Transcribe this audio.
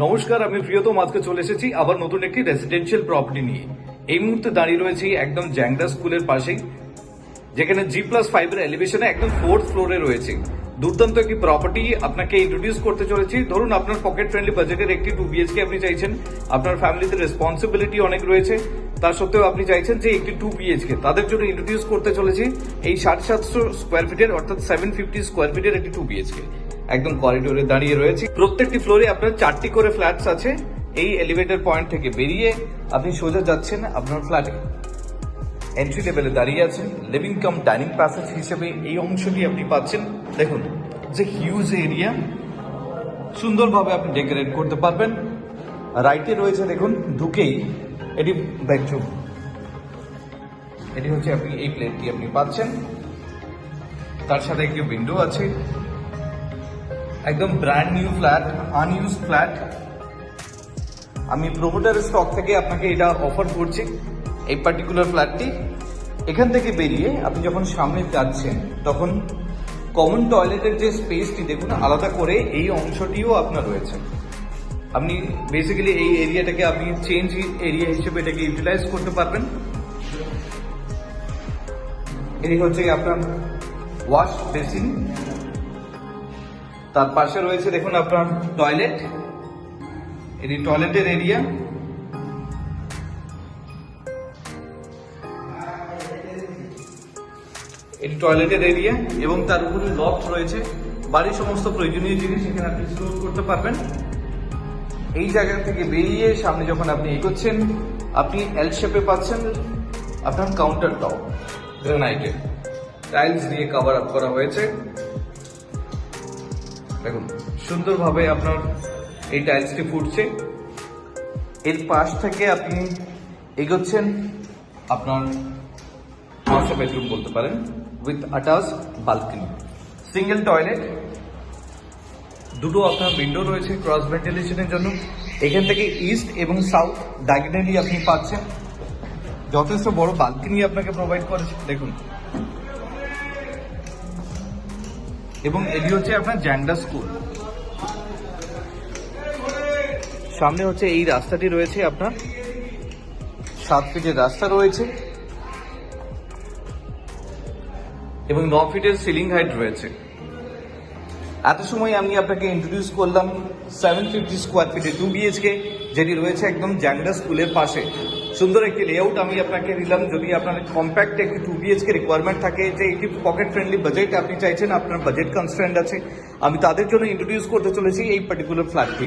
নমস্কার, আমি প্রিয়তম আজকে চলে এসেছি আবার নতুন একটি রেসিডেন্সিয়াল প্রপার্টি নিয়ে। এই মুহূর্তে দাঁড়িয়ে রয়েছি একদম জ্যাংডা স্কুলের পাশেই, যেখানে G+5 এর এলিভেশনে একদম 4th ফ্লোরে রয়েছে। দুর্দান্ত একটি প্রপার্টি আপনাকে ইন্ট্রোডিউস করতে চলেছি। ধরুন আপনার পকেট ফ্রেন্ডলি বাজেটের একটি 2 BHK আপনি চাইছেন, আপনার ফ্যামিলিতে রেসপন্সিবিলিটি অনেক রয়েছে, তা সত্ত্বেও আপনি চাইছেন যে একটি 2 BHK, তাদের জন্য ইন্ট্রোডিউস করতে চলেছি এই 750 স্কোয়ার ফিটের অর্থাৎ 750 স্কোয়ার ফিটের একটি 2 BHK। একদম করিডোরে দাঁড়িয়ে রয়েছে। প্রত্যেকটি ফ্লোরে আপনার 4টি করে ফ্ল্যাটস আছে। এই এলিভেটর পয়েন্ট থেকে বেরিয়ে আপনি সোজা যাচ্ছেন আপনার ফ্ল্যাটে। এন্ট্রি লেভেলে দাঁড়িয়ে আছেন। লিভিং কাম ডাইনিং প্যাসেজ হিসেবে এই অংশটি আপনি পাচ্ছেন। দেখুন যে হিউজ এরিয়া, সুন্দরভাবে আপনি ডেকোরেট করতে পারবেন। রাইটে রয়েছে দেখুন ঢুকেই এটি বেডরুম। এটি হচ্ছে আপনি এই প্লেটটি আপনি পাচ্ছেন, তার সাথে একটি উইন্ডো আছে। একদম ব্র্যান্ড নিউ ফ্ল্যাট, আনইউজ ফ্ল্যাট। আমি প্রমোটারের স্টক থেকে আপনাকে এটা অফার করছি এই পার্টিকুলার ফ্ল্যাটটি। এখান থেকে বেরিয়ে আপনি যখন সামনে যাচ্ছেন তখন কমন টয়লেটের যে স্পেসটি দেখুন আলাদা করে এই অংশটিও আপনার রয়েছে। আপনি বেসিক্যালি এই এরিয়াটাকে আপনি চেঞ্জ এরিয়া হিসেবে এটাকে ইউটিলাইজ করতে পারবেন। এটি হচ্ছে আপনার ওয়াশ বেসিন, তার পাশে রয়েছে দেখুন আপনার টয়লেট। এটি টয়লেটের এরিয়া। এটি টয়লেটের এরিয়া এবং তার উপরে লফট রয়েছে। বাড়ির সমস্ত প্রয়োজনীয় জিনিস এখানে আপনি স্টোর করতে পারবেন। এই জায়গা থেকে বেরিয়ে সামনে যখন আপনি এগোচ্ছেন আপনি এল শেপে পাচ্ছেন আপনার কাউন্টার টপ, গ্রানাইটের টাইলস দিয়ে কভার আপ করা হয়েছে। দেখুন সুন্দরভাবে আপনার এই টাইলসটি ফুটছে। এর পাশ থেকে আপনি এগোচ্ছেন আপনার মাস্টার বেডরুম বলতে পারেন, with attach balcony, single toilet, দুটো আপনার উইন্ডো রয়েছে ক্রস ভেন্টিলেশনের জন্য। এখান থেকে ইস্ট এবং সাউথ ডায়াগোনালি আপনি পাচ্ছেন। যথেষ্ট বড় বালকনি আপনাকে প্রোভাইড করেছে দেখুন। এবং এটি হচ্ছে আপনার জ্যাংডা স্কুল। সামনে হচ্ছে এই রাস্তাটি রয়েছে আপনার, 7 ফিটের রাস্তা রয়েছে এবং 9 ফিটের সিলিং হাইট রয়েছে। এত সময় আমি আপনাকে ইন্ট্রোডিউস করলাম 750 স্কোয়ার ফিটের 2 BHK, যেটি রয়েছে একদম জ্যাংডা স্কুলের পাশে। সুন্দর একটি লেআউট আমি আপনাকে দিলাম। যদি আপনার কম্প্যাক্ট একটি 2 BHK রিকোয়ারমেন্ট থাকে, যে একটি পকেট ফ্রেন্ডলি বাজেট আপনি চাইছেন, আপনার বাজেট কনস্ট্রেন্ট আছে, আমি তাদের জন্য ইন্ট্রোডিউস করতে চলেছি এই পার্টিকুলার ফ্ল্যাটটি।